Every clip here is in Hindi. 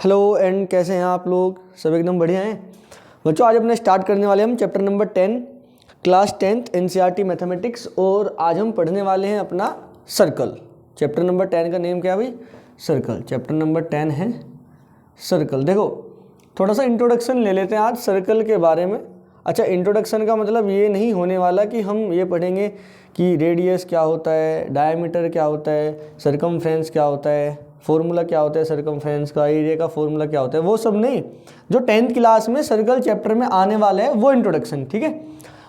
हेलो एंड कैसे हैं आप लोग? सब एकदम बढ़िया हैं बच्चों। आज अपने स्टार्ट करने वाले हम chapter number 10 class 10th NCERT mathematics. और आज हम पढ़ने वाले हैं अपना सर्कल। चैप्टर नंबर 10 का नेम क्या है भाई? सर्कल। चैप्टर नंबर 10 है सर्कल। देखो थोड़ा सा इंट्रोडक्शन ले लेते हैं आज सर्कल के बारे में। अच्छा, इंट्रोडक्शन का मतलब ये नहीं होने वाला कि हम ये पढ़ेंगे कि रेडियस क्या होता है, डायमीटर क्या होता है, सर्कमफ्रेंस क्या होता है, फॉर्मूला क्या होता है सर्कमफ्रेंस का, एरिया का फॉर्मूला क्या होता है, वो सब नहीं। जो 10th क्लास में सर्कल चैप्टर में आने वाला है वो इंट्रोडक्शन, ठीक है।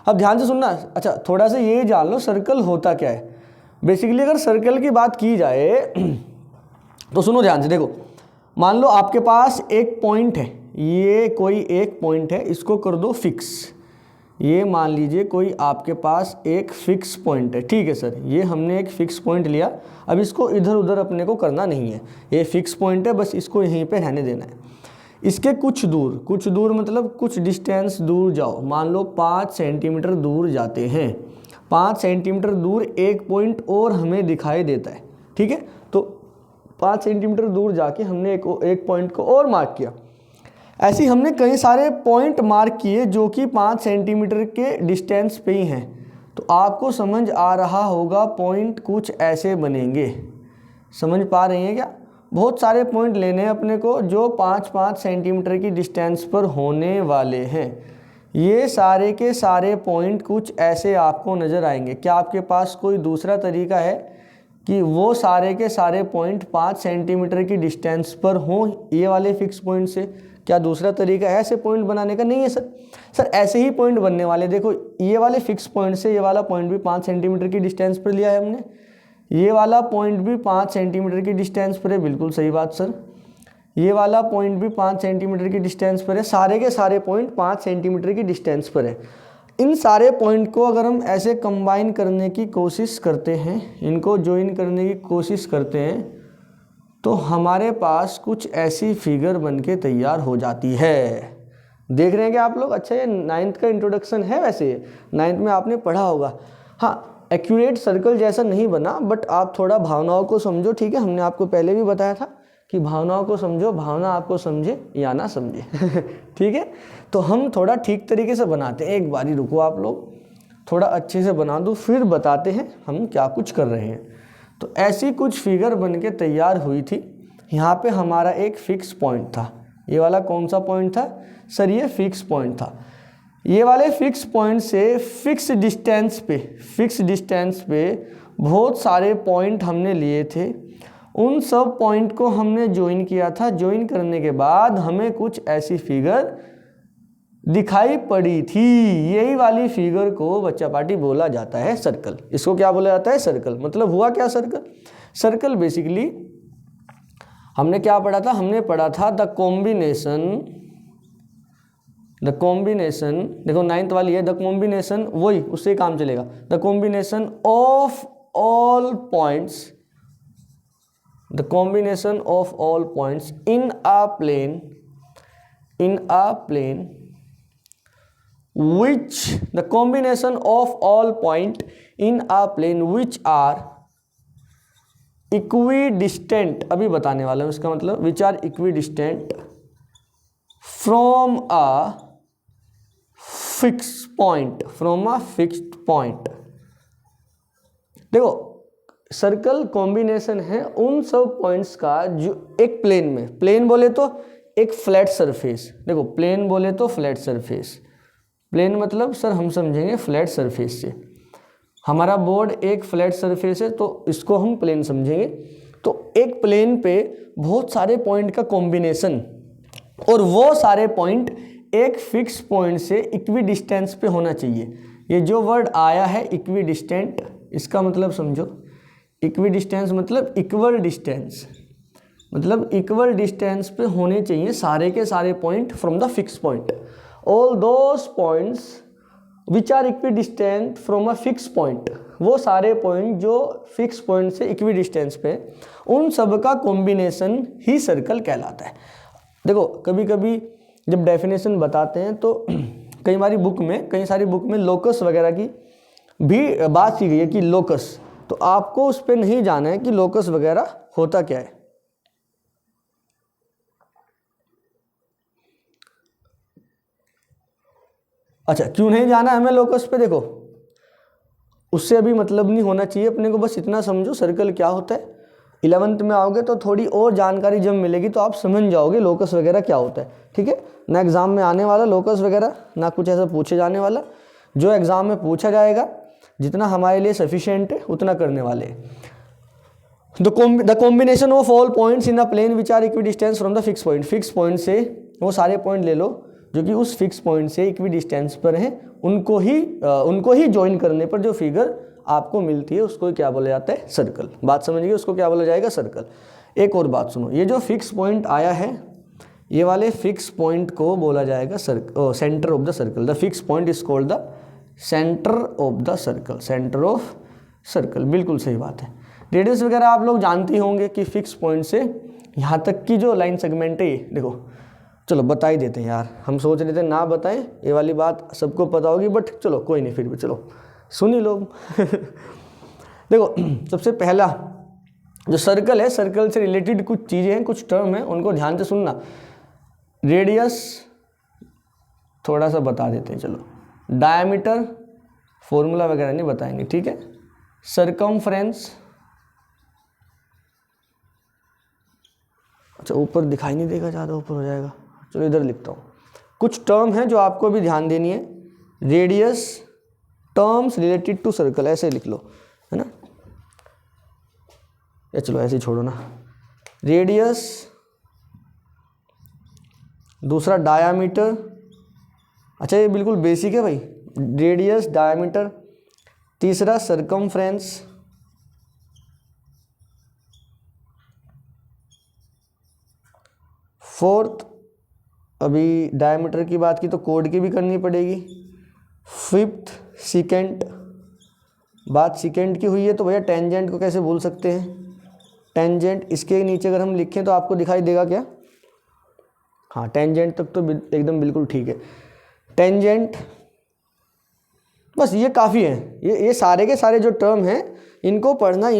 अब ध्यान से सुनना। अच्छा, थोड़ा सा ये जान लो सर्कल होता क्या है। बेसिकली अगर सर्कल की बात की जाए तो सुनो ध्यान से। देखो मान लो आपके पास एक पॉइंट है, ये कोई एक पॉइंट है, इसको कर दो फिक्स। ये मान लीजिए कोई आपके पास एक फिक्स पॉइंट है, ठीक है सर। ये हमने एक फिक्स पॉइंट लिया, अब इसको इधर उधर अपने को करना नहीं है। ये फिक्स पॉइंट है, बस इसको यहीं पे रहने देना है। इसके कुछ दूर मतलब कुछ डिस्टेंस दूर जाओ। मान लो 5 सेंटीमीटर दूर जाते हैं। 5 सेंटीमीटर दूर एक पॉइंट और हमें दिखाई देता है, ठीक है। तो 5 सेंटीमीटर दूर जाके हमने एक पॉइंट को और मार्क किया। ऐसे ही हमने कई सारे पॉइंट मार्क किए जो कि 5 सेंटीमीटर के डिस्टेंस पे ही हैं। तो आपको समझ आ रहा होगा पॉइंट कुछ ऐसे बनेंगे। समझ पा रही हैं क्या? बहुत सारे पॉइंट लेने हैं अपने को जो 5-5 सेंटीमीटर की डिस्टेंस पर होने वाले हैं। ये सारे के सारे पॉइंट कुछ ऐसे आपको नज़र आएंगे। क्या आपके पास कोई दूसरा तरीका है कि वो सारे के सारे पॉइंट 5 सेंटीमीटर की डिस्टेंस पर हों ये वाले फिक्स पॉइंट से? क्या दूसरा तरीका है ऐसे पॉइंट बनाने का? नहीं है सर ऐसे ही पॉइंट बनने वाले। देखो ये वाले फिक्स पॉइंट से ये वाला पॉइंट भी 5 सेंटीमीटर की डिस्टेंस पर लिया है हमने। ये वाला पॉइंट भी 5 सेंटीमीटर की डिस्टेंस पर है। बिल्कुल सही बात सर। ये वाला पॉइंट भी 5 सेंटीमीटर की डिस्टेंस पर है। सारे के सारे पॉइंट 5 सेंटीमीटर की डिस्टेंस पर है। इन सारे पॉइंट को अगर हम ऐसे कंबाइन करने की कोशिश करते हैं, इनको ज्वाइन करने की कोशिश करते हैं, तो हमारे पास कुछ ऐसी फिगर बन के तैयार हो जाती है। देख रहे हैं क्या आप लोग? अच्छा, ये 9th का इंट्रोडक्शन है। वैसे 9th में आपने पढ़ा होगा। हाँ, एक्यूरेट सर्कल जैसा नहीं बना, बट आप थोड़ा भावनाओं को समझो, ठीक है। हमने आपको पहले भी बताया था कि भावनाओं को समझो, भावना आपको समझे या ना समझे ठीक है। तो हम थोड़ा ठीक तरीके से बनाते हैं। एक बारी रुको आप लोग, थोड़ा अच्छे से बना दो, फिर बताते हैं हम क्या कुछ कर रहे हैं। तो ऐसी कुछ फिगर बन के तैयार हुई थी। यहाँ पे हमारा एक फिक्स पॉइंट था। ये वाला कौन सा पॉइंट था सर? ये फिक्स पॉइंट था। ये वाले फिक्स पॉइंट से फिक्स डिस्टेंस पे बहुत सारे पॉइंट हमने लिए थे। उन सब पॉइंट को हमने ज्वाइन किया था। ज्वाइन करने के बाद हमें कुछ ऐसी फिगर दिखाई पड़ी थी। यही वाली फिगर को बच्चा पार्टी बोला जाता है सर्कल। इसको क्या बोला जाता है? सर्कल। मतलब हुआ क्या सर्कल? सर्कल बेसिकली हमने क्या पढ़ा था? हमने पढ़ा था द कॉम्बिनेशन। देखो 9th वाली है द कॉम्बिनेशन, वही उससे काम चलेगा। The combination of all points in a plane which the combination of all point in a plane which are equidistant, अभी बताने वाला हूँ इसका मतलब, which are equidistant from a fixed point। देखो सर्कल कॉम्बिनेशन है उन सब पॉइंट्स का जो एक प्लेन में, प्लेन बोले तो एक फ्लैट सरफेस। देखो प्लेन बोले तो फ्लैट सरफेस, प्लेन मतलब सर हम समझेंगे फ्लैट सरफेस से। हमारा बोर्ड एक फ्लैट सरफेस है तो इसको हम प्लेन समझेंगे। तो एक प्लेन पे बहुत सारे पॉइंट का कॉम्बिनेशन, और वो सारे पॉइंट एक फिक्स पॉइंट से इक्वी डिस्टेंस पे होना चाहिए। ये जो वर्ड आया है इक्वी डिस्टेंट, इसका मतलब समझो। इक्वी डिस्टेंस मतलब इक्वल डिस्टेंस, मतलब इक्वल डिस्टेंस पे होने चाहिए सारे के सारे point from the fix point. All those points which are equidistant from a fixed point, वो सारे पॉइंट जो फिक्स पॉइंट से इक्विडिस्टेंस पे, उन सब का कॉम्बिनेशन ही सर्कल कहलाता है। देखो कभी कभी जब डेफिनेशन बताते हैं तो कई सारी बुक में लोकस वगैरह की भी बात की गई है कि लोकस, तो आपको उस पर नहीं जाना है कि लोकस वगैरह होता क्या है। अच्छा क्यों नहीं जाना हमें लोकस पे, देखो उससे अभी मतलब नहीं होना चाहिए अपने को, बस इतना समझो सर्कल क्या होता है। 11th में आओगे तो थोड़ी और जानकारी जब मिलेगी तो आप समझ जाओगे लोकस वगैरह क्या होता है, ठीक है ना। एग्जाम में आने वाला लोकस वगैरह ना कुछ ऐसा पूछे जाने वाला, जो एग्जाम में पूछा जाएगा जितना हमारे लिए सफिशिएंट है उतना करने वाले हैं। The combination of all points in a plane which are equidistance from the fix point, fix point से वो सारे पॉइंट ले लो जो कि उस फिक्स पॉइंट से इक्वी डिस्टेंस पर हैं, उनको ही ज्वाइन करने पर जो फिगर आपको मिलती है उसको क्या बोला जाता है, सर्कल। बात समझिए, उसको क्या बोला जाएगा, सर्कल। एक और बात सुनो, ये जो फिक्स पॉइंट आया है ये वाले फिक्स पॉइंट को बोला जाएगा centre of the circle. The fix point is called the centre of the circle, centre of circle, बिल्कुल सही बात है। रेडियस वगैरह आप लोग जानते होंगे कि फिक्स पॉइंट से यहाँ तक की जो लाइन सेगमेंट है, देखो चलो बता ही देते हैं यार, हम सोच रहे थे ना बताएं, ये वाली बात सबको पता होगी बट चलो कोई नहीं, फिर भी चलो सुन ही लो। देखो सबसे पहला जो सर्कल है, सर्कल से रिलेटेड कुछ चीज़ें हैं, कुछ टर्म हैं, उनको ध्यान से सुनना। रेडियस थोड़ा सा बता देते हैं, चलो डायमीटर फॉर्मूला वगैरह नहीं बताएंगे, ठीक है। सरकमफ्रेंस, अच्छा ऊपर दिखाई नहीं देगा, ज़्यादा ऊपर हो जाएगा, चलो इधर लिखता हूँ। कुछ टर्म है जो आपको भी ध्यान देनी है, radius terms related to circle, ऐसे लिख लो, है ना, या चलो ऐसे ही छोड़ो ना। रेडियस, दूसरा डायामीटर, अच्छा ये बिल्कुल बेसिक है भाई, रेडियस डायामीटर। तीसरा सरकमफ्रेंस, फोर्थ अभी डायमीटर की बात की तो कोड की भी करनी पड़ेगी। फिफ्थ सीकेंट, बात सीकेंट की हुई है तो भैया टेंजेंट को कैसे भूल सकते हैं, टेंजेंट इसके नीचे अगर हम लिखें तो आपको दिखाई देगा क्या, हाँ टेंजेंट तक तो एकदम बिल्कुल ठीक है, टेंजेंट। बस ये काफ़ी है, ये सारे के सारे जो टर्म हैं इनको पढ़ना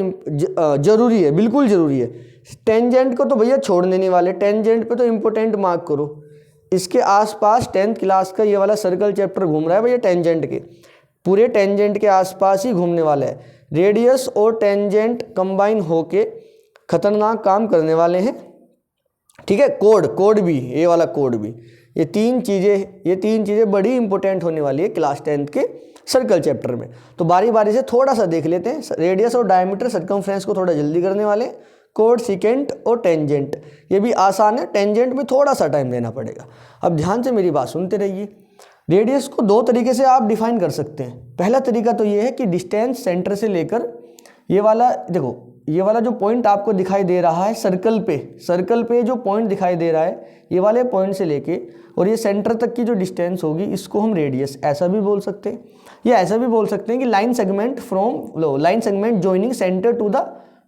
जरूरी है, बिल्कुल ज़रूरी है। टेंजेंट को तो भैया छोड़ने नहीं वाले, टेंजेंट पे तो इम्पोर्टेंट मार्क करो। इसके आसपास 10th क्लास का ये वाला सर्कल चैप्टर घूम रहा है भैया, टेंजेंट के पूरे टेंजेंट के आसपास ही घूमने वाला है। रेडियस और टेंजेंट कंबाइन होके खतरनाक काम करने वाले हैं, ठीक है। कोड भी, ये वाला कोड भी, ये तीन चीज़ें बड़ी इंपॉर्टेंट होने वाली है क्लास 10th के सर्कल चैप्टर में। तो बारी बारी से थोड़ा सा देख लेते हैं। रेडियस और डायमीटर, सरकमफ्रेंस को थोड़ा जल्दी करने वाले, कोड, सीकेंट और टेंजेंट, ये भी आसान है, टेंजेंट में थोड़ा सा टाइम देना पड़ेगा। अब ध्यान से मेरी बात सुनते रहिए। रेडियस को दो तरीके से आप डिफाइन कर सकते हैं। पहला तरीका तो ये है कि डिस्टेंस सेंटर से लेकर ये वाला, देखो ये वाला जो पॉइंट आपको दिखाई दे रहा है सर्कल पे जो पॉइंट दिखाई दे रहा है, ये वाले पॉइंट से लेके और ये सेंटर तक की जो डिस्टेंस होगी इसको हम रेडियस ऐसा भी बोल सकते हैं, या ऐसा भी बोल सकते हैं कि line segment joining centre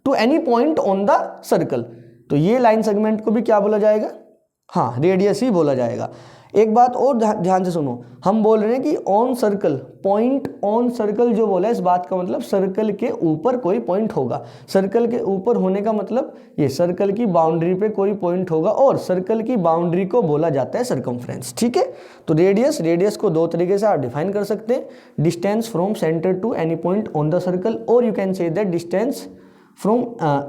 to any point on the circle. तो ये लाइन सेगमेंट को भी क्या बोला जाएगा, हाँ रेडियस ही बोला जाएगा। एक बात और ध्यान से सुनो, हम बोल रहे हैं कि on circle, point on circle जो बोला है, इस बात का मतलब सर्कल के ऊपर कोई पॉइंट होगा। सर्कल के ऊपर होने का मतलब ये सर्कल की बाउंड्री पे कोई पॉइंट होगा, और सर्कल की बाउंड्री को बोला जाता है सरकमफ्रेंस, ठीक है। तो रेडियस को दो तरीके से आप डिफाइन कर सकते हैं, distance from centre to any point on the circle, और you can say that distance from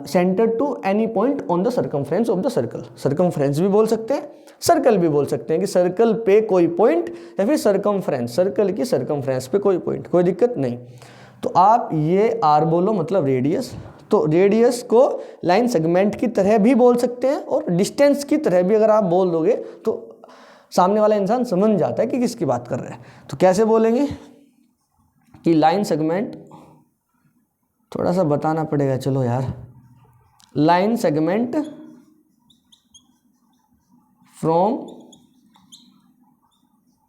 centre to any point on the circumference of the circle. Circumference भी बोल सकते हैं, सर्कल भी बोल सकते हैं कि सर्कल पे कोई पॉइंट, या फिर सरकमफ्रेंस, सर्कल की सरकमफ्रेंस पे कोई पॉइंट, कोई दिक्कत नहीं। तो आप ये आर बोलो मतलब रेडियस। तो रेडियस को लाइन सेगमेंट की तरह भी बोल सकते हैं, और डिस्टेंस की तरह भी अगर आप बोल दोगे तो सामने वाला इंसान समझ जाता है कि किसकी बात कर रहे हैं। तो कैसे बोलेंगे कि लाइन सेगमेंट, थोड़ा सा बताना पड़ेगा, चलो यार, line segment from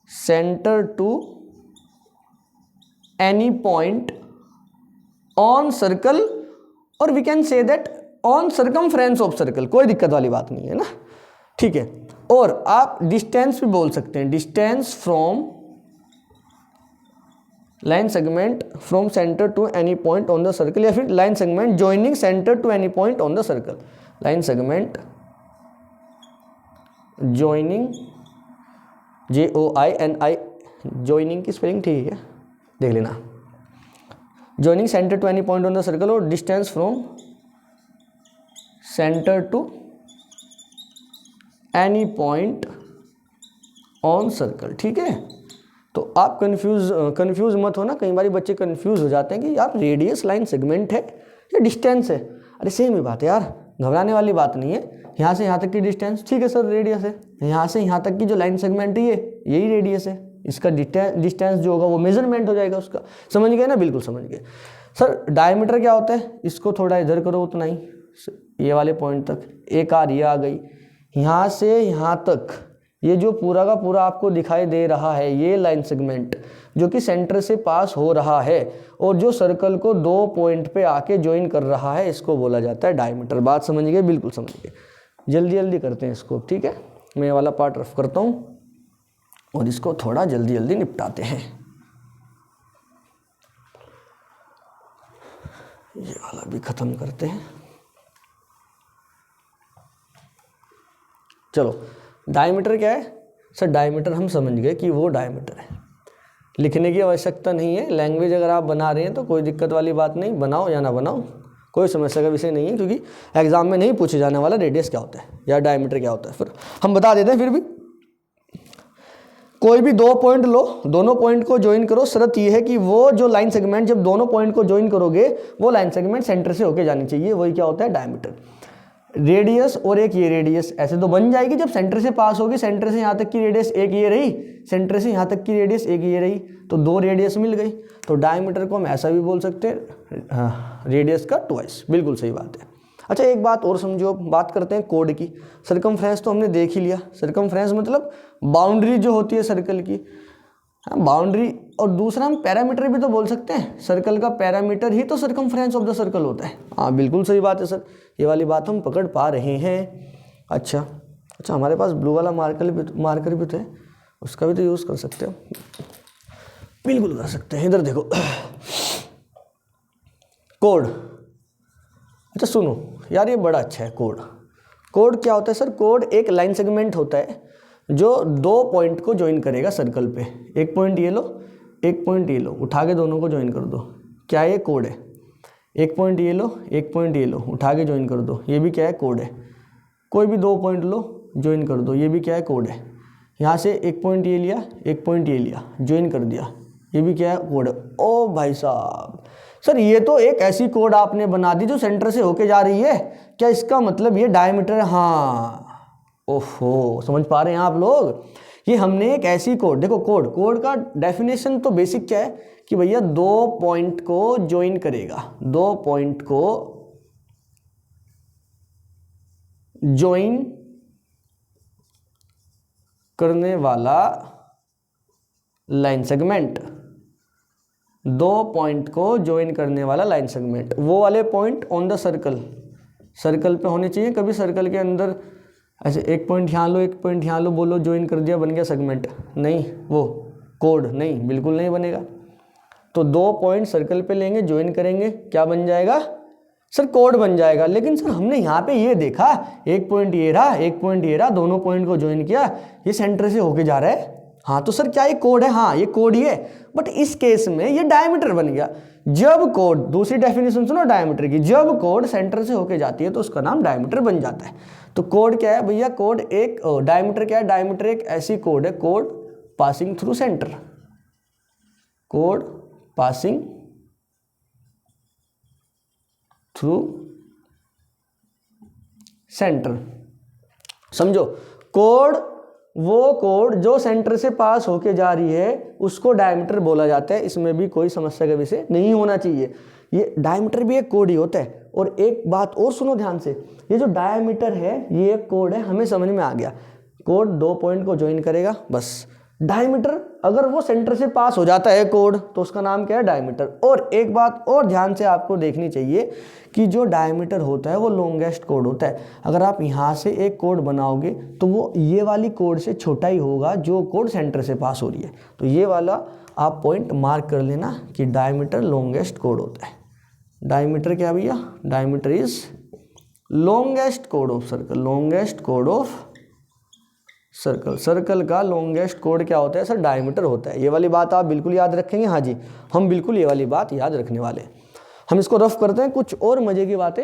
centre to any point on circle, और we can say that on circumference of circle, कोई दिक्कत वाली बात नहीं है ना, ठीक है। और आप डिस्टेंस भी बोल सकते हैं, distance from line segment from centre to any point on the circle, या फिर line segment joining centre to any point on the circle. Line segment joining JOINING joining की स्पेलिंग ठीक है, देख लेना। Joining centre to any point on the circle और distance from centre to any point on circle, ठीक है। तो आप कंफ्यूज मत हो ना, कई बार बच्चे कंफ्यूज हो जाते हैं कि यार रेडियस लाइन सेगमेंट है या डिस्टेंस है। अरे सेम ही बात है यार, घबराने वाली बात नहीं है। यहाँ से यहाँ तक की डिस्टेंस ठीक है सर रेडियस है, यहाँ से यहाँ तक की जो लाइन सेगमेंट है यही रेडियस है, इसका डिस्टेंस जो होगा वो मेजरमेंट हो जाएगा उसका। समझ गए ना, बिल्कुल समझ गए। सर डायमीटर क्या होता है, इसको थोड़ा इधर करो उतना ही, ये वाले पॉइंट तक एक आर ये आ गई, यहाँ से यहाँ तक ये जो पूरा का पूरा आपको दिखाई दे रहा है ये लाइन सेगमेंट जो कि सेंटर से पास हो रहा है और जो सर्कल को 2 पॉइंट पे आके ज्वाइन कर रहा है, इसको बोला जाता है डायमीटर। बात समझ गए, बिल्कुल समझ गए। जल्दी जल्दी करते हैं इसको, ठीक है। मैं ये वाला पार्ट रफ करता हूँ और इसको थोड़ा जल्दी जल्दी निपटाते हैं। ये वाला भी खत्म करते हैं। चलो, डायमीटर क्या है सर? डायमीटर हम समझ गए कि वो डायमीटर है, लिखने की आवश्यकता नहीं है। लैंग्वेज अगर आप बना रहे हैं तो कोई दिक्कत वाली बात नहीं, बनाओ या ना बनाओ कोई समस्या का विषय नहीं है, क्योंकि एग्जाम में नहीं पूछे जाने वाला रेडियस क्या होता है या डायमीटर क्या होता है। फिर हम बता देते हैं। फिर भी कोई भी 2 पॉइंट लो, दोनों पॉइंट को ज्वाइन करो। शर्त यह है कि वो जो लाइन सेगमेंट, जब दोनों पॉइंट को ज्वाइन करोगे वो लाइन सेगमेंट सेंटर से होके जानी चाहिए, वही क्या होता है डायमीटर। रेडियस और एक ये रेडियस ऐसे तो बन जाएगी जब सेंटर से पास होगी। सेंटर से यहाँ तक की रेडियस एक ये रही, सेंटर से यहाँ तक की रेडियस एक ये रही, तो 2 रेडियस मिल गई। तो डायमीटर को हम ऐसा भी बोल सकते हैं, रेडियस का ट्वाइस। बिल्कुल सही बात है। अच्छा, एक बात और समझो, बात करते हैं कोड की। सर्कमफ्रेंस तो हमने देख ही लिया। सर्कमफ्रेंस मतलब बाउंड्री जो होती है सर्कल की, बाउंड्री। और दूसरा हम पैरामीटर भी तो बोल सकते हैं, सर्कल का पैरामीटर ही तो सर्कमफ्रेंस ऑफ द सर्कल होता है। हाँ बिल्कुल सही बात है सर, ये वाली बात हम पकड़ पा रहे हैं। अच्छा, हमारे पास ब्लू वाला मार्कर भी तो है, उसका भी तो यूज़ कर सकते हो। बिल्कुल कर सकते हैं। इधर देखो, कोड। अच्छा सुनो यार, ये बड़ा अच्छा है कोड। कोड क्या होता है सर? कोड एक लाइन सेगमेंट होता है जो 2 पॉइंट को ज्वाइन करेगा सर्कल पे। एक पॉइंट ये लो, एक पॉइंट ये लो, उठा के दोनों को ज्वाइन कर दो। क्या ये कोड है? एक पॉइंट ये लो, एक पॉइंट ये लो, उठा के ज्वाइन कर दो, ये भी क्या है कोड है। कोई भी 2 पॉइंट लो, ज्वाइन कर दो, ये भी क्या है कोड है। यहाँ से एक पॉइंट ये लिया, एक पॉइंट ये लिया, ज्वाइन कर दिया, ये भी क्या है कोड है। ओ भाई साहब, सर ये तो एक ऐसी कोड आपने बना दी जो सेंटर से होके जा रही है। क्या इसका मतलब ये डायमीटर है? हाँ, ओहो, समझ पा रहे हैं आप लोग? ये हमने एक ऐसी कोड, देखो कोड का डेफिनेशन तो बेसिक क्या है कि भैया 2 पॉइंट को ज्वाइन करेगा, 2 पॉइंट को ज्वाइन करने वाला लाइन सेगमेंट, 2 पॉइंट को ज्वाइन करने वाला लाइन सेगमेंट। वो वाले पॉइंट ऑन द सर्कल पे होने चाहिए। कभी सर्कल के अंदर ऐसे एक पॉइंट यहाँ लो, एक पॉइंट यहाँ लो, बोलो ज्वाइन कर दिया, बन गया सेगमेंट? नहीं, वो कोड नहीं, बिल्कुल नहीं बनेगा। तो 2 पॉइंट सर्कल पे लेंगे, ज्वाइन करेंगे, क्या बन जाएगा सर? कोड बन जाएगा। लेकिन सर हमने यहाँ पे ये देखा, एक पॉइंट ये रहा, एक पॉइंट ये रहा, दोनों पॉइंट को ज्वाइन किया, ये सेंटर से होके जा रहा है। हाँ तो सर क्या ये कोड है? हाँ ये कोड ही है, बट इस केस में ये डायमीटर बन गया। जब कोड, दूसरी डेफिनेशन सुनो डायमीटर की, जब कोड सेंटर से होके जाती है तो उसका नाम डायमीटर बन जाता है। तो कोड क्या है भैया? कोड एक, डायमीटर क्या है? डायमीटर एक ऐसी कोड है, code passing through centre, code passing through centre. समझो, कोड, वो कोड जो सेंटर से पास होके जा रही है उसको डायमीटर बोला जाता है। इसमें भी कोई समस्या का विषय नहीं होना चाहिए। ये डायमीटर भी एक कोड ही होता है। और एक बात और सुनो ध्यान से, ये जो डायमीटर है ये एक कोड है, हमें समझ में आ गया। कोड 2 पॉइंट को ज्वाइन करेगा, बस। डायमीटर अगर वो सेंटर से पास हो जाता है कोड तो उसका नाम क्या है? डायमीटर। और एक बात और ध्यान से आपको देखनी चाहिए कि जो डायमीटर होता है वो लॉन्गेस्ट कोड होता है। अगर आप यहाँ से एक कोड बनाओगे तो वो ये वाली कोड से छोटा ही होगा जो कोड सेंटर से पास हो रही है। तो ये वाला आप पॉइंट मार्क कर लेना कि डायमीटर लॉन्गेस्ट कोड होता है। डायमीटर क्या भैया? Diameter is longest code of circle, longest code of circle, circle का लॉन्गेस्ट कोड क्या होता है सर? डायमीटर होता है। ये वाली बात आप बिल्कुल याद रखेंगे। हाँ जी, हम बिल्कुल ये वाली बात याद रखने वाले हैं। हम इसको रफ करते हैं, कुछ और मज़े की बातें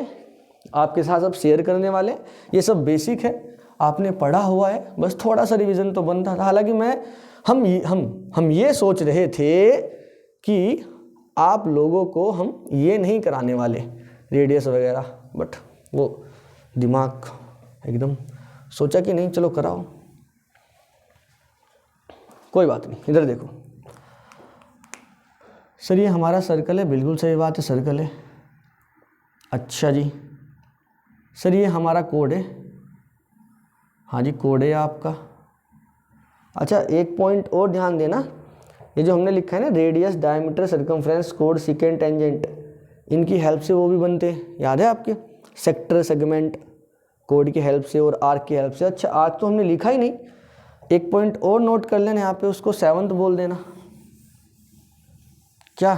आपके साथ अब शेयर करने वाले। ये सब बेसिक है, आपने पढ़ा हुआ है, बस थोड़ा सा रिवीजन तो बनता था। हालांकि हम ये सोच रहे थे कि आप लोगों को हम ये नहीं कराने वाले रेडियस वगैरह, बट वो दिमाग एकदम सोचा कि नहीं चलो कराओ, कोई बात नहीं। इधर देखो सर, ये हमारा सर्कल है, बिल्कुल सही बात है, सर्कल है। अच्छा जी सर, ये हमारा कोड है। हाँ जी, कोड है आपका। अच्छा, एक पॉइंट और ध्यान देना, ये जो हमने लिखा है ना, radius, diameter, circumference, code, secant, tangent, इनकी हेल्प से वो भी बनते हैं, याद है आपके? सेक्टर, सेगमेंट, कोड की हेल्प से और आर्क की हेल्प से। अच्छा, आर्क तो हमने लिखा ही नहीं, एक पॉइंट और नोट कर लेना यहाँ पे, उसको 7th बोल देना। क्या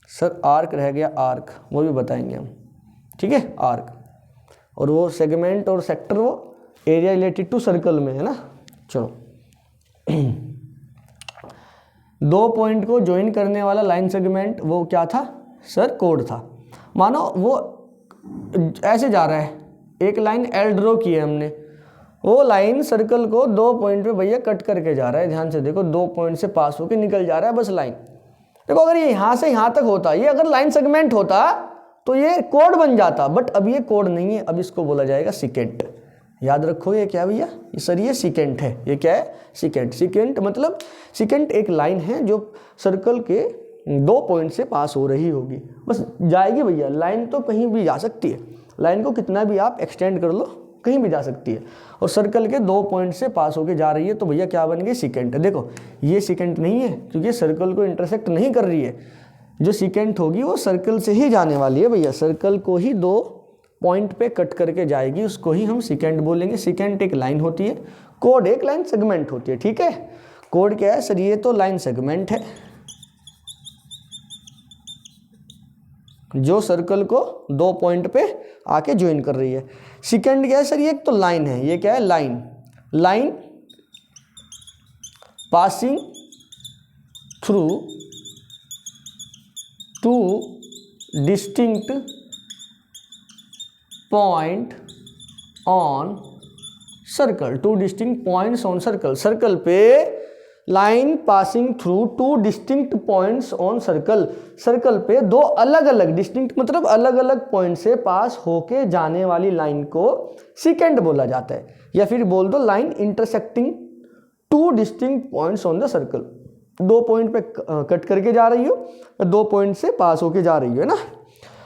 सर? आर्क रह गया, आर्क, वो भी बताएंगे हम, ठीक है, आर्क। और वो सेगमेंट और सेक्टर वो एरिया रिलेटेड टू सर्कल में है ना। चलो, 2 पॉइंट को ज्वाइन करने वाला लाइन सेगमेंट वो क्या था सर? कोड था। मानो वो ऐसे जा रहा है, एक लाइन एल ड्रॉ की है हमने, वो लाइन सर्कल को 2 पॉइंट पे भैया कट करके जा रहा है। ध्यान से देखो, 2 पॉइंट से पास होके निकल जा रहा है बस लाइन। देखो, अगर ये यहाँ से यहाँ तक होता, ये अगर लाइन सेगमेंट होता तो ये कोड बन जाता, बट अब ये कोड नहीं है, अब इसको बोला जाएगा सिकेंट। याद रखो, ये क्या भैया? ये सर ये सिकेंट है। ये क्या है? सिकेंट। सिकेंट मतलब सिकेंट एक लाइन है जो सर्कल के 2 पॉइंट से पास हो रही होगी, बस जाएगी भैया। लाइन तो कहीं भी जा सकती है, लाइन को कितना भी आप एक्सटेंड कर लो, कहीं भी जा सकती है, और सर्कल के 2 पॉइंट से पास होके जा रही है, तो भैया क्या बन गई? सिकेंट। देखो, ये सिकेंट नहीं है क्योंकि सर्कल को इंटरसेक्ट नहीं कर रही है। जो सिकेंट होगी वो सर्कल से ही जाने वाली है भैया, सर्कल को ही 2 पॉइंट पे कट करके जाएगी, उसको ही हम सिकेंट बोलेंगे। सिकेंट एक लाइन होती है, कोड एक लाइन सेगमेंट होती है, ठीक है। कोड क्या है सर? ये तो लाइन सेगमेंट है जो सर्कल को 2 पॉइंट पे आके ज्वाइन कर रही है। सिकेंड क्या है सर? ये एक तो लाइन है, ये क्या है? Line. Line passing through 2 distinct point on circle. 2 distinct points on circle. Circle पे line passing through 2 distinct points on circle. Circle पे 2 अलग अलग, डिस्टिंक्ट मतलब अलग अलग पॉइंट से पास होके जाने वाली लाइन को सिकेंट बोला जाता है। या फिर बोल दो line intersecting 2 distinct points on the circle. 2 point पे कट करके जा रही हो, 2 पॉइंट से पास होके जा रही हो, है ना।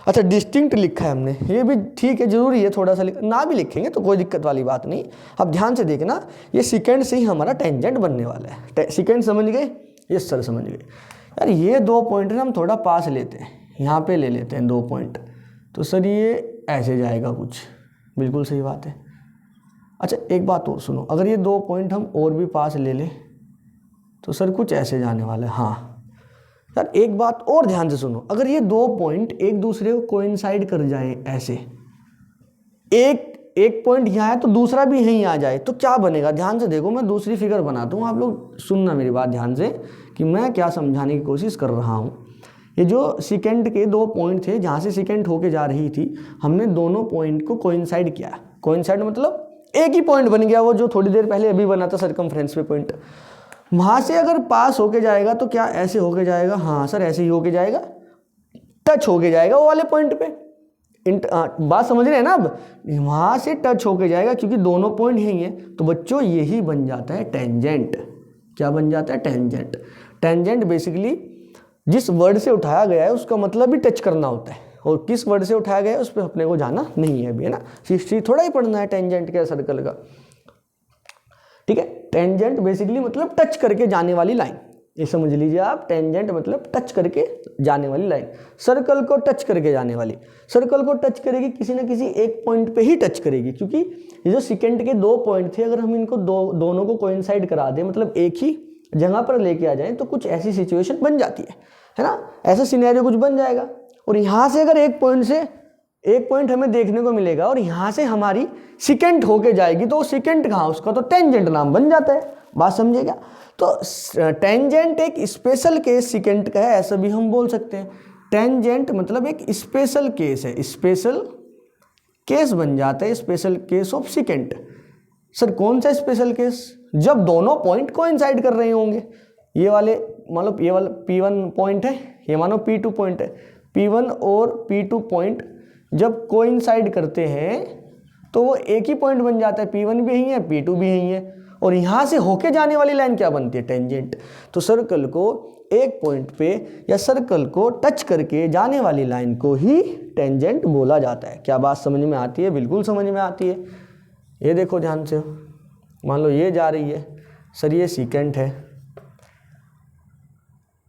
अच्छा, डिस्टिंक्ट लिखा है हमने, ये भी ठीक है, जरूरी है थोड़ा सा ना भी लिखेंगे तो कोई दिक्कत वाली बात नहीं। अब ध्यान से देखना, ये सिकेंट से ही हमारा टेंजेंट बनने वाला है। सिकेंट समझ गए? यस सर समझ गए। यार ये 2 पॉइंट ना हम थोड़ा पास लेते हैं, यहाँ पे ले लेते हैं 2 पॉइंट, तो सर ये ऐसे जाएगा कुछ, बिल्कुल सही बात है। अच्छा, एक बात और सुनो, अगर ये 2 पॉइंट हम और भी पास ले लें तो सर कुछ ऐसे जाने वाला है। हाँ यार, एक बात और ध्यान से सुनो, अगर ये 2 पॉइंट एक दूसरे को कोइंसाइड कर जाएं, ऐसे एक पॉइंट यहाँ है तो दूसरा भी यहीं आ जाए, तो क्या बनेगा? ध्यान से देखो, मैं दूसरी फिगर बनाता हूँ, आप लोग सुनना मेरी बात ध्यान से कि मैं क्या समझाने की कोशिश कर रहा हूँ। ये जो सिकेंट के 2 पॉइंट थे, जहाँ से सिकेंट होके जा रही थी, हमने दोनों पॉइंट को कोइंसाइड किया। कोइंसाइड मतलब एक ही पॉइंट बन गया, वो जो थोड़ी देर पहले अभी बना था सर्कमफ्रेंस पे पॉइंट। वहाँ से अगर पास होके जाएगा तो क्या ऐसे होके जाएगा? हाँ सर, ऐसे ही होके जाएगा, टच होके जाएगा वो वाले पॉइंट पे। बात समझ रहे हैं ना? अब वहाँ से टच होके जाएगा क्योंकि दोनों पॉइंट यही है, तो बच्चों यही बन जाता है टेंजेंट। क्या बन जाता है? टेंजेंट। टेंजेंट बेसिकली जिस वर्ड से उठाया गया है उसका मतलब भी टच करना होता है, और किस वर्ड से उठाया गया है उस पर अपने को जाना नहीं है अभी, है ना। हिस्ट्री थोड़ा ही पढ़ना है टेंजेंट के सर्कल का, ठीक है। टेंजेंट बेसिकली मतलब टच करके जाने वाली लाइन, ये समझ लीजिए आप। टेंजेंट मतलब टच करके जाने वाली लाइन, सर्कल को टच करके जाने वाली। सर्कल को टच करेगी, किसी ना किसी एक पॉइंट पे ही टच करेगी, क्योंकि ये जो सिकेंट के 2 पॉइंट थे, अगर हम इनको दोनों को कोइंसाइड करा दें, मतलब एक ही जगह पर लेके आ जाएं, तो कुछ ऐसी सिचुएशन बन जाती है ना। ऐसा सिनेरियो कुछ बन जाएगा। और यहाँ से अगर एक पॉइंट से एक पॉइंट हमें देखने को मिलेगा और यहाँ से हमारी सिकेंट होके जाएगी, तो सिकेंट कहाँ, उसका तो टेंजेंट नाम बन जाता है। बात समझिएगा। तो टेंजेंट एक स्पेशल केस सिकेंट का है, ऐसा भी हम बोल सकते हैं। टेंजेंट मतलब एक स्पेशल केस है, स्पेशल केस बन जाता है, special case of secant. Sir कौन सा स्पेशल केस? जब दोनों पॉइंट कोइंसाइड कर रहे होंगे। ये वाले मतलब ये वाला P1 पॉइंट है, ये मानो P2 पॉइंट है। P1 और P2 पॉइंट जब कोइंसाइड करते हैं तो वो एक ही पॉइंट बन जाता है, P1 भी यही है, P2 भी यही है, और यहाँ से होके जाने वाली लाइन क्या बनती है? टेंजेंट। तो सर्कल को एक पॉइंट पे या सर्कल को टच करके जाने वाली लाइन को ही टेंजेंट बोला जाता है। क्या बात समझ में आती है? बिल्कुल समझ में आती है। ये देखो ध्यान से, मान लो ये जा रही है, सर ये सिकेंट है,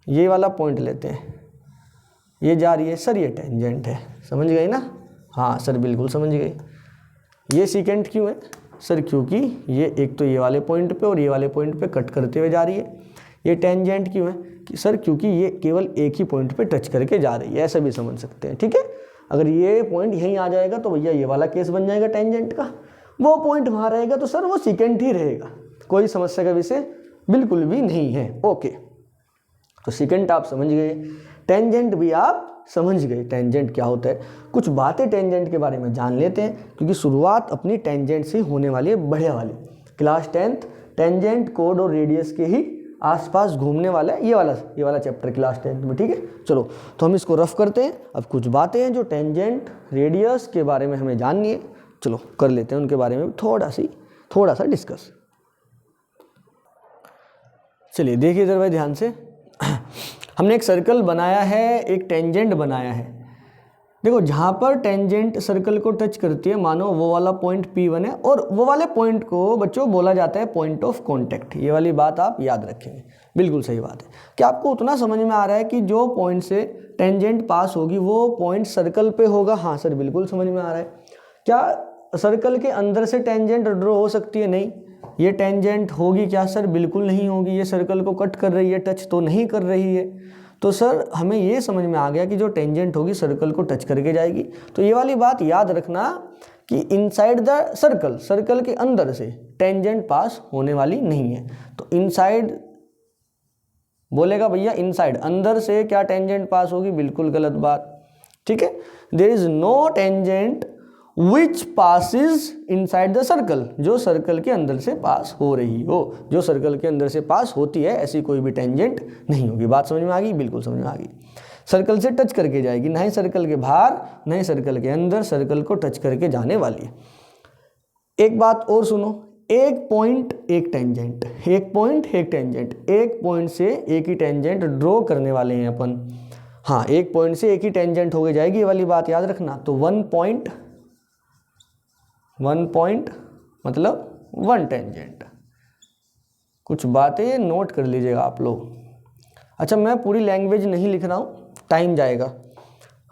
ये वाला पॉइंट लेते हैं, ये जा रही है, सर ये टेंजेंट है। समझ गए ना? हाँ सर बिल्कुल समझ गए। ये सिकेंट क्यों है सर? क्योंकि ये एक तो ये वाले पॉइंट पे और ये वाले पॉइंट पे कट करते हुए जा रही है। ये टेंजेंट क्यों है कि सर क्योंकि ये केवल एक ही पॉइंट पे टच करके जा रही है, ऐसा भी समझ सकते हैं। ठीक है, अगर ये पॉइंट यहीं आ जाएगा तो भैया ये वाला केस बन जाएगा टेंजेंट का, वो पॉइंट वहाँ रहेगा तो सर वो सिकेंट ही रहेगा, कोई समस्या का विषय बिल्कुल भी नहीं है। ओके, तो सिकेंट आप समझ गए, टेंजेंट भी आप समझ गए टेंजेंट क्या होता है। कुछ बातें टेंजेंट के बारे में जान लेते हैं, क्योंकि शुरुआत अपनी टेंजेंट से होने वाली है बढ़िया वाली। क्लास 10th टेंजेंट, कोड और रेडियस के ही आसपास घूमने वाला है ये वाला चैप्टर क्लास 10th में। ठीक है, चलो तो हम इसको रफ करते हैं। अब कुछ बातें हैं जो टेंजेंट रेडियस के बारे में हमें जाननी है, चलो कर लेते हैं उनके बारे में थोड़ा सा डिस्कस। चलिए देखिए इधर भाई ध्यान से, हमने एक सर्कल बनाया है, एक टेंजेंट बनाया है। देखो जहाँ पर टेंजेंट सर्कल को टच करती है, मानो वो वाला पॉइंट P1 है, और वो वाले पॉइंट को बच्चों बोला जाता है पॉइंट ऑफ कांटेक्ट। ये वाली बात आप याद रखेंगे, बिल्कुल सही बात है। क्या आपको उतना समझ में आ रहा है कि जो पॉइंट से टेंजेंट पास होगी वो पॉइंट सर्कल पे होगा? हाँ सर बिल्कुल समझ में आ रहा है। क्या सर्कल के अंदर से टेंजेंट ड्रॉ हो सकती है? नहीं। ये टेंजेंट होगी क्या सर? बिल्कुल नहीं होगी। ये सर्कल को कट कर रही है, टच तो नहीं कर रही है। तो सर हमें ये समझ में आ गया कि जो टेंजेंट होगी सर्कल को टच करके जाएगी। तो ये वाली बात याद रखना कि इनसाइड द सर्कल के अंदर से टेंजेंट पास होने वाली नहीं है। तो इनसाइड बोलेगा भैया, इनसाइड अंदर से क्या टेंजेंट पास होगी? बिल्कुल गलत बात। ठीक है, there is no tangent which passes inside the circle, जो सर्कल के अंदर से पास हो रही हो, जो सर्कल के अंदर से पास होती है, ऐसी कोई भी टेंजेंट नहीं होगी। बात समझ में आ गई? बिल्कुल समझ में आ गई। सर्कल से टच करके जाएगी, ना ही सर्कल के बाहर ना ही सर्कल के अंदर, सर्कल को टच करके जाने वाली है। एक बात और सुनो, एक पॉइंट एक टेंजेंट, एक पॉइंट एक टेंजेंट, एक पॉइंट से एक ही टेंजेंट ड्रॉ करने वाले हैं अपन। हाँ, एक पॉइंट से एक ही टेंजेंट हो जाएगी, ये वाली बात याद रखना। तो वन पॉइंट मतलब वन टेंजेंट। कुछ बातें नोट कर लीजिएगा आप लोग। अच्छा, मैं पूरी लैंग्वेज नहीं लिख रहा हूँ, टाइम जाएगा,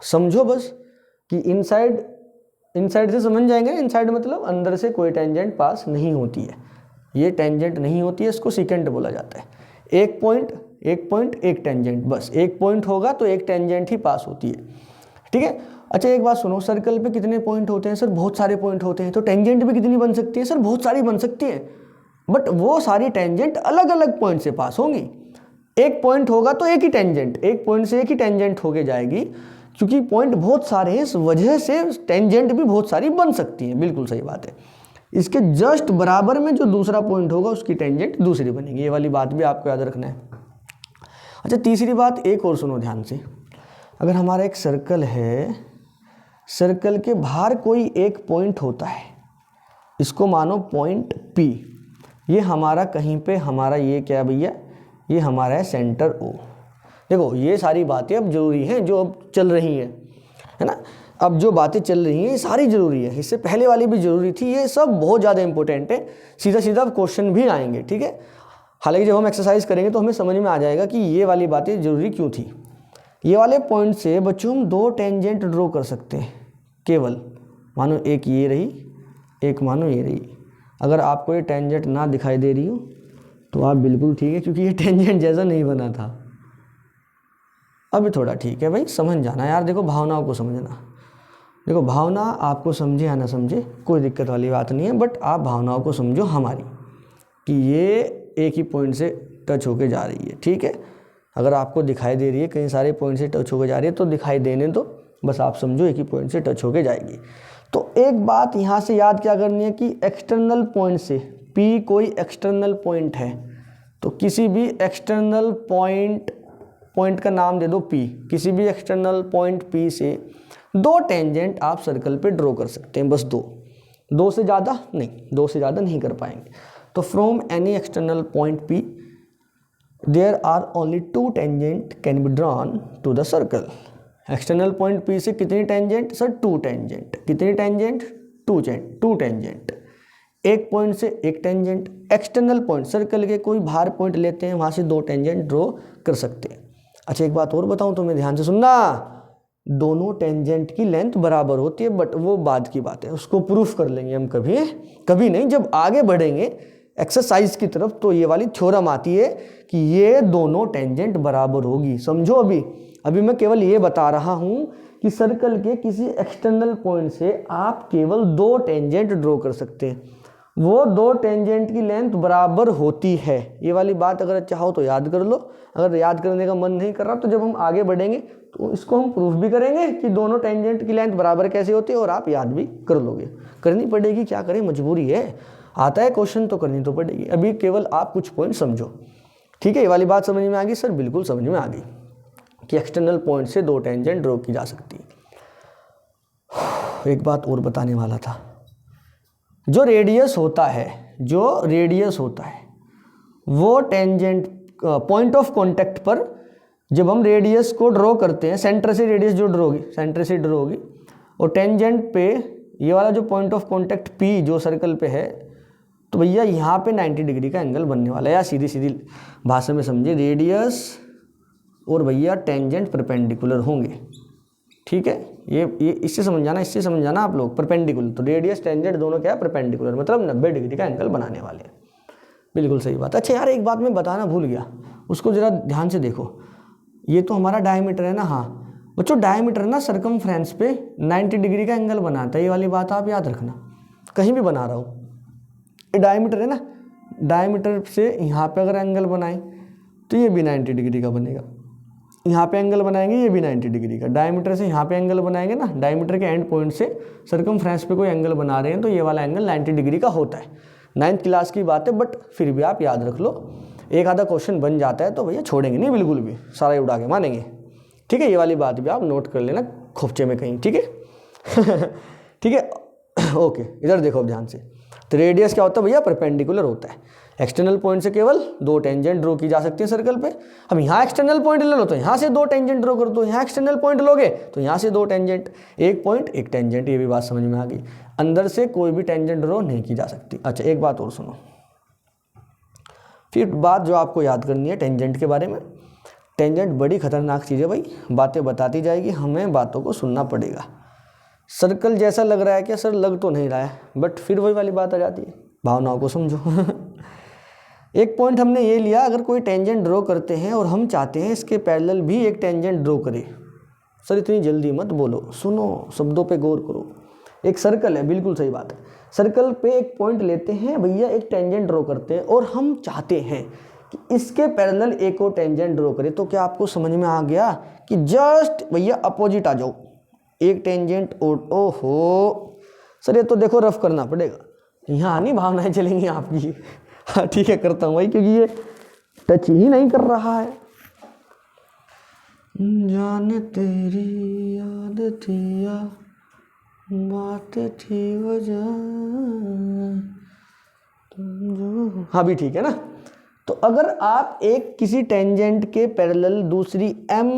समझो बस कि इनसाइड से समझ जाएंगे। इनसाइड मतलब अंदर से कोई टेंजेंट पास नहीं होती है, ये टेंजेंट नहीं होती है, इसको सिकेंट बोला जाता है। एक पॉइंट एक टेंजेंट, बस एक पॉइंट होगा तो एक टेंजेंट ही पास होती है। ठीक है। अच्छा एक बात सुनो, सर्कल पे कितने पॉइंट होते हैं? सर बहुत सारे पॉइंट होते हैं। तो टेंजेंट भी कितनी बन सकती है? सर बहुत सारी बन सकती है, बट वो सारी टेंजेंट अलग अलग पॉइंट से पास होंगी। एक पॉइंट होगा तो एक ही टेंजेंट, एक पॉइंट से एक ही टेंजेंट होके जाएगी, क्योंकि पॉइंट बहुत सारे हैं, इस वजह से टेंजेंट भी बहुत सारी बन सकती हैं। बिल्कुल सही बात है। इसके जस्ट बराबर में जो दूसरा पॉइंट होगा उसकी टेंजेंट दूसरी बनेगी, ये वाली बात भी आपको याद रखना है। अच्छा तीसरी बात एक और सुनो ध्यान से, अगर हमारा एक सर्कल है, सर्कल के बाहर कोई एक पॉइंट होता है, इसको मानो पॉइंट P, ये हमारा कहीं पे हमारा ये क्या भैया, ये हमारा है सेंटर O। देखो ये सारी बातें अब जरूरी हैं जो अब चल रही हैं, है ना। अब जो बातें चल रही हैं ये सारी ज़रूरी है, इससे पहले वाली भी ज़रूरी थी, ये सब बहुत ज़्यादा इंपॉर्टेंट है। सीधा सीधा क्वेश्चन भी आएंगे, ठीक है। हालांकि जब हम एक्सरसाइज करेंगे तो हमें समझ में आ जाएगा कि ये वाली बातें ज़रूरी क्यों थी। ये वाले पॉइंट से बच्चों हम दो टेंजेंट ड्रॉ कर सकते हैं केवल, मानो एक ये रही, एक मानो ये रही। अगर आपको ये टेंजेंट ना दिखाई दे रही हो तो आप बिल्कुल ठीक है, क्योंकि ये टेंजेंट जैसा नहीं बना था। अभी थोड़ा ठीक है भाई, समझ जाना यार, देखो भावनाओं को समझना। देखो भावना आपको समझे या ना समझे कोई दिक्कत वाली बात नहीं है, बट आप भावनाओं को समझो हमारी, कि ये एक ही पॉइंट से टच होके जा रही है, ठीक है। अगर आपको दिखाई दे रही है कई सारे पॉइंट से टच होके जा रही है तो दिखाई देने दो, बस आप समझो एक ही पॉइंट से टच होके जाएगी। तो एक बात यहाँ से याद क्या करनी है कि एक्सटर्नल पॉइंट से, P कोई एक्सटर्नल पॉइंट है, तो किसी भी एक्सटर्नल पॉइंट का नाम दे दो P, किसी भी एक्सटर्नल पॉइंट P से दो टेंजेंट आप सर्कल पे ड्रॉ कर सकते हैं, बस दो से ज़्यादा नहीं, दो से ज़्यादा नहीं कर पाएंगे। तो from any external point P there are only 2 tangent can be drawn to the circle. External point P से कितनी टेंजेंट सर? 2 टेंजेंट। कितनी टेंजेंट? 2 टेंजेंट। एक पॉइंट से एक टेंजेंट, एक्सटर्नल पॉइंट सर्कल के कोई बाहर पॉइंट लेते हैं वहाँ से 2 टेंजेंट ड्रॉ कर सकते हैं। अच्छा एक बात और बताऊँ तुम्हें, ध्यान से सुनना, दोनों टेंजेंट की लेंथ बराबर होती है, बट वो बाद की बात है, उसको प्रूफ कर लेंगे हम कभी नहीं, जब आगे बढ़ेंगे एक्सरसाइज की तरफ तो ये वाली थ्योरम आती है कि ये दोनों टेंजेंट बराबर होगी। समझो अभी मैं केवल ये बता रहा हूँ कि सर्कल के किसी एक्सटर्नल पॉइंट से आप केवल 2 टेंजेंट ड्रॉ कर सकते हैं, वो 2 टेंजेंट की लेंथ बराबर होती है। ये वाली बात अगर चाहो तो याद कर लो, अगर याद करने का मन नहीं कर रहा तो जब हम आगे बढ़ेंगे तो इसको हम प्रूफ भी करेंगे कि दोनों टेंजेंट की लेंथ बराबर कैसे होती है, और आप याद भी कर लोगे। करनी पड़ेगी, क्या करें, मजबूरी है, आता है क्वेश्चन तो करनी तो पड़ेगी। अभी केवल आप कुछ पॉइंट समझो, ठीक है। ये वाली बात समझ में आ गई सर? बिल्कुल समझ में आ गई कि एक्सटर्नल पॉइंट से 2 टेंजेंट ड्रॉ की जा सकती है। एक बात और बताने वाला था, जो रेडियस होता है वो टेंजेंट पॉइंट ऑफ कांटेक्ट पर जब हम रेडियस को ड्रॉ करते हैं, सेंटर से रेडियस जो ड्रॉ होगी और टेंजेंट पे ये वाला जो पॉइंट ऑफ कांटेक्ट P जो सर्कल पे है, तो भैया यहाँ पे 90 डिग्री का एंगल बनने वाला है। या सीधी भाषा में समझे, रेडियस और भैया टेंजेंट परपेंडिकुलर होंगे, ठीक है। ये इससे समझ जाना आप लोग, परपेंडिकुलर, तो रेडियस टेंजेंट दोनों क्या है, परपेंडिकुलर, मतलब 90 डिग्री का एंगल बनाने वाले हैं। बिल्कुल सही बात। अच्छा यार एक बात मैं बताना भूल गया, उसको जरा ध्यान से देखो। ये तो हमारा डायमीटर है ना, हाँ बच्चों, डायमीटर ना सर्कमफ्रेंस पे 90 डिग्री का एंगल बनाता है, ये वाली बात आप याद रखना, कहीं भी बना रहा हो। ये डायमीटर है ना, डायमीटर से यहाँ पे अगर एंगल बनाएं तो ये भी 90 डिग्री का बनेगा, यहाँ पे एंगल बनाएंगे ये भी 90 डिग्री का। डायमीटर से यहाँ पे एंगल बनाएंगे ना, डायमीटर के एंड पॉइंट से सर्कमफ्रेंस पे कोई एंगल बना रहे हैं तो ये वाला एंगल 90 डिग्री का होता है। 9th क्लास की बात है, बट फिर भी आप याद रख लो, एक आधा क्वेश्चन बन जाता है तो भैया छोड़ेंगे नहीं बिल्कुल भी, सारा ही उड़ा के मानेंगे, ठीक है। ये वाली बात भी आप नोट कर लेना खोपचे में कहीं, ठीक है। ठीक है, ओके। इधर देखो अब ध्यान से, तो रेडियस क्या होता है भैया, परपेंडिकुलर होता है। एक्सटर्नल पॉइंट से केवल 2 टेंजेंट ड्रॉ की जा सकती है सर्कल पे। अब यहाँ एक्सटर्नल पॉइंट ले लो तो यहाँ से 2 टेंजेंट ड्रॉ कर दो, यहाँ एक्सटर्नल पॉइंट लोगे तो यहाँ से 2 टेंजेंट, एक पॉइंट एक टेंजेंट, ये भी बात समझ में आ गई। अंदर से कोई भी टेंजेंट ड्रॉ नहीं की जा सकती। अच्छा एक बात और सुनो, फिर बात जो आपको याद करनी है टेंजेंट के बारे में। टेंजेंट बड़ी खतरनाक चीज़ है भाई, बातें बताती जाएगी, हमें बातों को सुनना पड़ेगा। सर्कल जैसा लग रहा है क्या सर? लग तो नहीं रहा है, बट फिर वही वाली बात आ जाती है, भावनाओं को समझो। एक पॉइंट हमने ये लिया, अगर कोई टेंजेंट ड्रॉ करते हैं और हम चाहते हैं इसके पैरेलल भी एक टेंजेंट ड्रॉ करे। सर इतनी जल्दी मत बोलो, सुनो, शब्दों पे गौर करो। एक सर्कल है, बिल्कुल सही बात है, सर्कल पे एक पॉइंट लेते हैं भैया, एक टेंजेंट ड्रॉ करते हैं और हम चाहते हैं कि इसके पैरेलल एक और टेंजेंट ड्रॉ करें। तो क्या आपको समझ में आ गया कि जस्ट भैया अपोजिट आ जाओ, एक टेंजेंट और, ओहो सर ये तो देखो रफ करना पड़ेगा, यहाँ नहीं भावनाएं चलेंगी आपकी। हाँ ठीक है, करता हूँ भाई, क्योंकि ये टच ही नहीं कर रहा है। जाने तेरी याद थी या बात थी वजह तुम जो, हाँ भी ठीक है ना। तो अगर आप एक किसी टेंजेंट के पैरेलल दूसरी m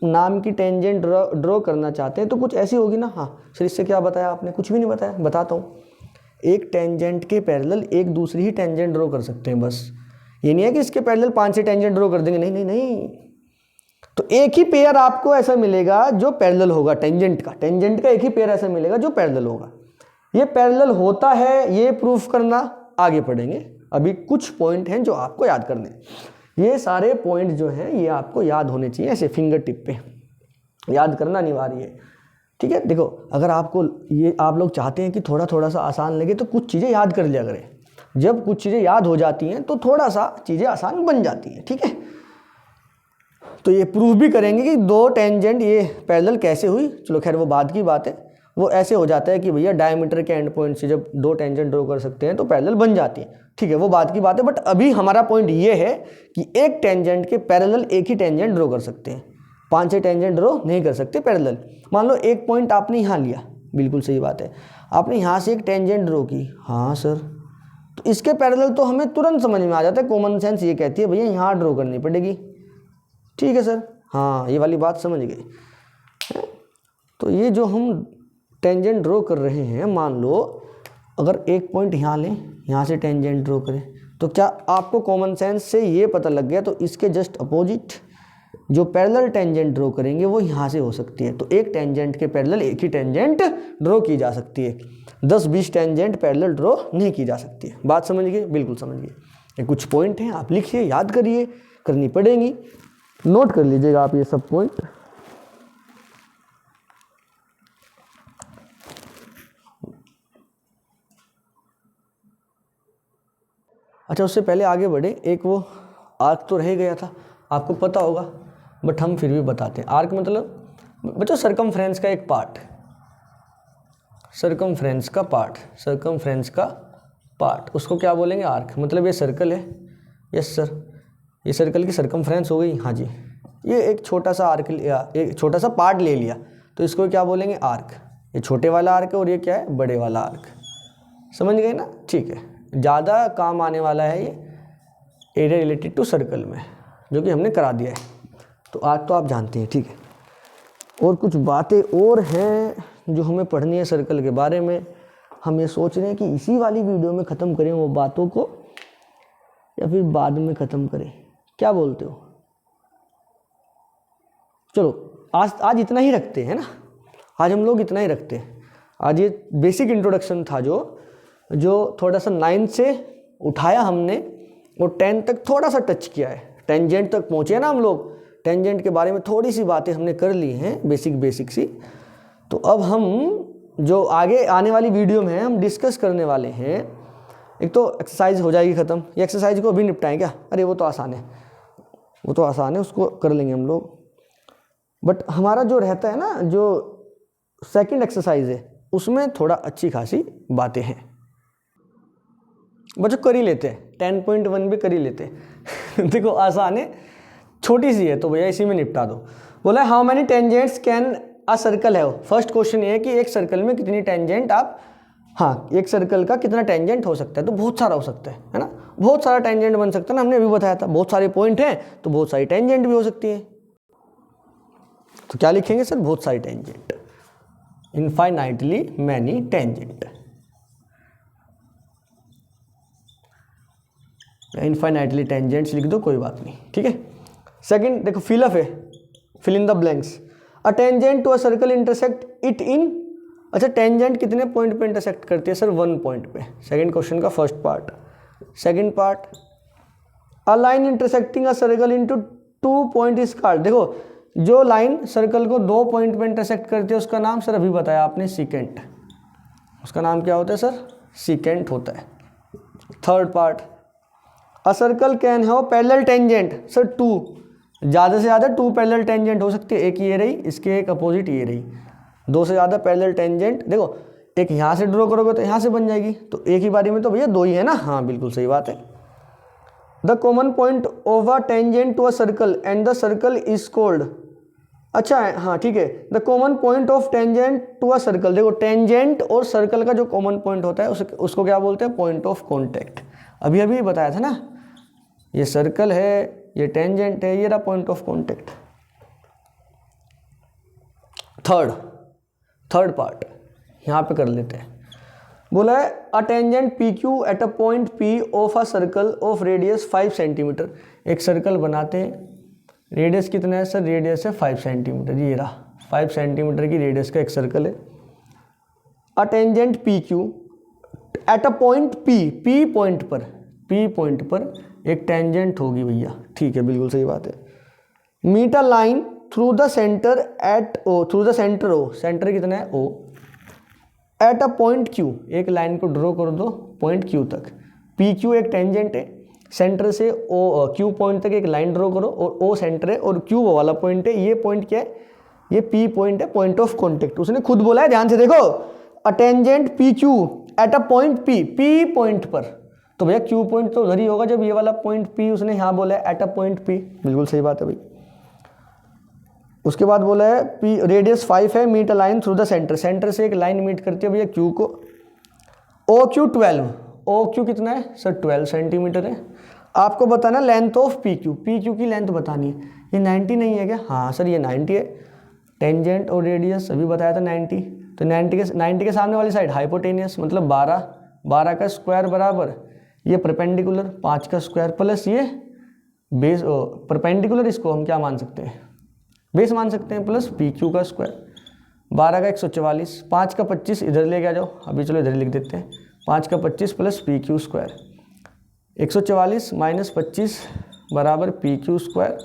नाम की टेंजेंट ड्रॉ करना चाहते हैं तो कुछ ऐसी होगी ना। हाँ सर इससे क्या बताया आपने? कुछ भी नहीं बताया, बताता हूँ। एक टेंजेंट के पैरेलल एक दूसरी ही टेंजेंट ड्रॉ कर सकते हैं, बस ये नहीं है कि इसके पैरेलल 5-6 टेंजेंट ड्रॉ कर देंगे, नहीं नहीं नहीं। तो एक ही पेयर आपको ऐसा मिलेगा जो पैरेलल होगा, टेंजेंट का एक ही पेयर ऐसा मिलेगा जो पैरेलल होगा। ये पैरेलल होता है, ये प्रूफ करना आगे पढ़ेंगे। अभी कुछ पॉइंट हैं जो आपको याद करने, ये सारे पॉइंट जो हैं ये आपको याद होने चाहिए, ऐसे फिंगर टिप पे याद करना अनिवार्य है, ठीक है। देखो अगर आपको ये आप लोग चाहते हैं कि थोड़ा थोड़ा सा आसान लगे तो कुछ चीज़ें याद कर लिया करें। जब कुछ चीज़ें याद हो जाती हैं तो थोड़ा सा चीज़ें आसान बन जाती हैं, ठीक है। तो ये प्रूफ भी करेंगे कि दो टेंजेंट ये पैरेलल कैसे हुई। चलो खैर वो बाद की बात है। वो ऐसे हो जाता है कि भैया डायमीटर के एंड पॉइंट से जब दो टेंजेंट ड्रॉ कर सकते हैं तो पैरेलल बन जाती है, ठीक है, वो बात की बात है। बट अभी हमारा पॉइंट ये है कि एक टेंजेंट के पैरेलल एक ही टेंजेंट ड्रॉ कर सकते हैं, 5-6 टेंजेंट ड्रॉ नहीं कर सकते पैरेलल। मान लो एक पॉइंट आपने यहाँ लिया, बिल्कुल सही बात है, आपने यहाँ से एक टेंजेंट ड्रॉ की, हाँ सर, तो इसके पैरेलल तो हमें तुरंत समझ में आ जाता है, कॉमन सेंस ये कहती है भैया यहाँ ड्रॉ करनी पड़ेगी, ठीक है सर, हाँ ये वाली बात समझ गए। तो ये जो हम टेंजेंट ड्रॉ कर रहे हैं, मान लो अगर एक पॉइंट यहाँ लें, यहाँ से टेंजेंट ड्रॉ करें, तो क्या आपको कॉमन सेंस से ये पता लग गया तो इसके जस्ट अपोजिट जो पैरेलल टेंजेंट ड्रॉ करेंगे वो यहाँ से हो सकती है। तो एक टेंजेंट के पैरेलल एक ही टेंजेंट ड्रॉ की जा सकती है, 10-20 टेंजेंट पैरेलल ड्रॉ नहीं की जा सकती है। बात समझ गए? बिल्कुल समझ गए। ये कुछ पॉइंट हैं, आप लिखिए, याद करिए, करनी पड़ेंगी, नोट कर लीजिएगा आप ये सब पॉइंट। अच्छा उससे पहले आगे बढ़े, एक वो आर्क तो रह गया था, आपको पता होगा बट हम फिर भी बताते हैं। आर्क मतलब बच्चों सर्कमफ्रेंस का एक पार्ट, सर्कमफ्रेंस का पार्ट, सर्कमफ्रेंस का पार्ट, उसको क्या बोलेंगे? आर्क। मतलब ये सर्कल है, यस सर, ये सर्कल की सर्कमफ्रेंस हो गई, हाँ जी, ये एक छोटा सा आर्क लिया, एक छोटा सा पार्ट ले लिया, तो इसको क्या बोलेंगे? आर्क। ये छोटे वाला आर्क है और ये क्या है? बड़े वाला आर्क। समझ गए ना? ठीक है, ज़्यादा काम आने वाला है ये एरिया रिलेटेड टू सर्कल में, जो कि हमने करा दिया है। तो आर्क तो आप जानते हैं, ठीक है। और कुछ बातें और हैं जो हमें पढ़नी है सर्कल के बारे में। हम ये सोच रहे हैं कि इसी वाली वीडियो में ख़त्म करें वो बातों को या फिर बाद में ख़त्म करें, क्या बोलते हो? चलो आज इतना ही रखते हैं ना, आज हम लोग इतना ही रखते हैं। आज ये बेसिक इंट्रोडक्शन था जो थोड़ा सा 9 से उठाया हमने और 10 तक थोड़ा सा टच किया है, टेंजेंट तक पहुँचे ना हम लोग, टेंजेंट के बारे में थोड़ी सी बातें हमने कर ली हैं, बेसिक सी। तो अब हम जो आगे आने वाली वीडियो में हम डिस्कस करने वाले हैं, एक तो एक्सरसाइज हो जाएगी ख़त्म, ये एक्सरसाइज को अभी निपटाएं क्या? अरे वो तो आसान है, वो तो आसान है, उसको कर लेंगे हम लोग। बट हमारा जो रहता है ना, जो सेकंड एक्सरसाइज है, उसमें थोड़ा अच्छी खासी बातें हैं, बच्चों कर ही लेते हैं, 10.1 भी कर ही लेते हैं। देखो आसान है, छोटी सी है, तो भैया इसी में निपटा दो। बोला how many tangents can a circle है। फर्स्ट क्वेश्चन ये है कि एक सर्कल में कितनी टेंजेंट आप, हाँ एक सर्कल का कितना टेंजेंट हो सकता है? तो बहुत सारा हो सकता है ना, बहुत सारा टेंजेंट बन सकता है ना, हमने अभी बताया था, बहुत सारे पॉइंट हैं तो बहुत सारी टेंजेंट भी हो सकती है। तो क्या लिखेंगे सर? बहुत सारी tangent, infinitely many tangent, infinitely tangents लिख दो, कोई बात नहीं, ठीक है। सेकंड देखो, फिलअप है, fill in the blanks. A tangent to a circle intersect it in, अच्छा टेंजेंट कितने पॉइंट पे इंटरसेक्ट करती है सर? 1 पॉइंट पे। सेकंड क्वेश्चन का first part. Second part, a line intersecting a circle into 2 point is called. देखो जो लाइन सर्कल को 2 पॉइंट पे इंटरसेक्ट करती है उसका नाम सर अभी बताया आपने, सीकेंट। उसका नाम क्या होता है सर? सीकेंट होता है। Third part, a circle can have parallel tangent, sir 2, ज़्यादा से ज़्यादा 2 पैरेलल टेंजेंट हो सकती है, एक ये रही, इसके एक अपोजिट ये रही, 2 से ज़्यादा पैरेलल टेंजेंट। देखो एक यहाँ से ड्रॉ करोगे तो यहाँ से बन जाएगी, तो एक ही बारी में तो भैया 2 ही है ना, हाँ बिल्कुल सही बात है। The common point of a tangent to a circle and the circle is called, अच्छा है, हाँ ठीक है, the common point of tangent to a circle. देखो टेंजेंट और सर्कल का जो कॉमन पॉइंट होता है उसको क्या बोलते हैं? Point of contact. अभी अभी बताया था ना, ये सर्कल है, ये टेंजेंट है, ये रहा point of contact. Third part यहाँ पे कर लेते हैं। बोला है a tangent P Q eight a point P of a circle of radius 5 centimetre. एक सर्कल बनाते हैं, रेडियस कितना है सर? रेडियस है 5 सेंटीमीटर, ये रहा 5 सेंटीमीटर की रेडियस का एक सर्कल है। A tangent P Q eight a point P point पर एक टेंजेंट होगी भैया, ठीक है बिल्कुल सही बात है। Meet a line through the centre at O, through the centre O, centre कितना है O, at a point Q, एक लाइन को ड्रॉ कर दो पॉइंट क्यू तक। पी क्यू एक टेंजेंट है, सेंटर से ओ क्यू पॉइंट तक एक लाइन ड्रॉ करो और ओ सेंटर है और क्यू वो वाला पॉइंट है। ये पॉइंट क्या है, ये पी पॉइंट है, पॉइंट ऑफ कॉन्टेक्ट। उसने खुद बोला है, ध्यान से देखो, a tangent P Q eight a point P, P point पर। तो भैया क्यू पॉइंट तो उधर ही होगा जब ये वाला पॉइंट पी उसने यहाँ बोला है एट अ पॉइंट पी, बिल्कुल सही बात है भाई। उसके बाद बोला है पी रेडियस 5 है, meet a line through the centre, centre से एक लाइन मीट करती है भैया क्यू को। ओ क्यू 12, ओ क्यू कितना है सर 12 सेंटीमीटर है। आपको बताना लेंथ ऑफ पी क्यू की लेंथ बतानी है। ये 90 नहीं है क्या, हाँ सर ये 90 है। टेंजेंट और रेडियस अभी बताया था 90, तो 90 के सामने वाली साइड हाइपोटेनियस मतलब 12 का स्क्वायर बराबर ये परपेंडिकुलर 5 का स्क्वायर प्लस ये बेस परपेंडिकुलर, इसको हम क्या मान सकते हैं बेस मान सकते हैं, प्लस पी क्यू का स्क्वायर। 12 का 144, 5 का 25 इधर लेके आ जाओ, अभी चलो इधर लिख देते हैं। 5 का 25 plus P Q square, 144 minus 25 बराबर पी क्यू स्क्वायर।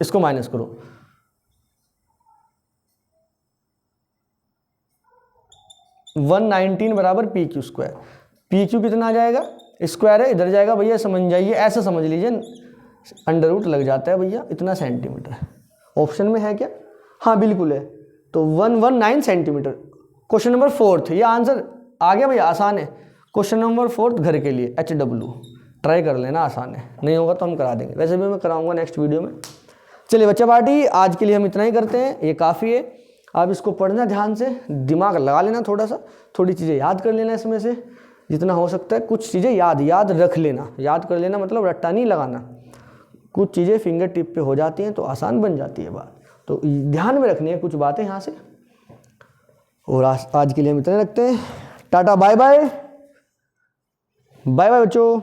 इसको माइनस करो, वन 119 बराबर P Q square. P Q कितना आ जाएगा, स्क्वायर है इधर जाएगा भैया, समझ जाइए, ऐसा समझ लीजिए, अंडर रूट लग जाता है भैया, इतना सेंटीमीटर। ऑप्शन में है क्या, हाँ बिल्कुल है, तो 119 सेंटीमीटर। क्वेश्चन नंबर 4, ये आंसर आ गया भैया, आसान है। क्वेश्चन नंबर 4 घर के लिए HW ट्राई कर लेना, आसान है, नहीं होगा तो हम करा देंगे, वैसे भी मैं कराऊंगा नेक्स्ट वीडियो में। चलिए बच्चा पार्टी, आज के लिए हम इतना ही करते हैं, ये काफ़ी है। आप इसको पढ़ना ध्यान से, दिमाग लगा लेना थोड़ा सा, थोड़ी चीज़ें याद कर लेना, इसमें से जितना हो सकता है कुछ चीज़ें याद रख लेना, याद कर लेना मतलब रट्टा नहीं लगाना। कुछ चीज़ें फिंगर टिप पे हो जाती हैं तो आसान बन जाती है बात, तो ध्यान में रखनी है कुछ बातें यहाँ से। और आज के लिए हम इतना रखते हैं, tata bye bye, bye bye बच्चों।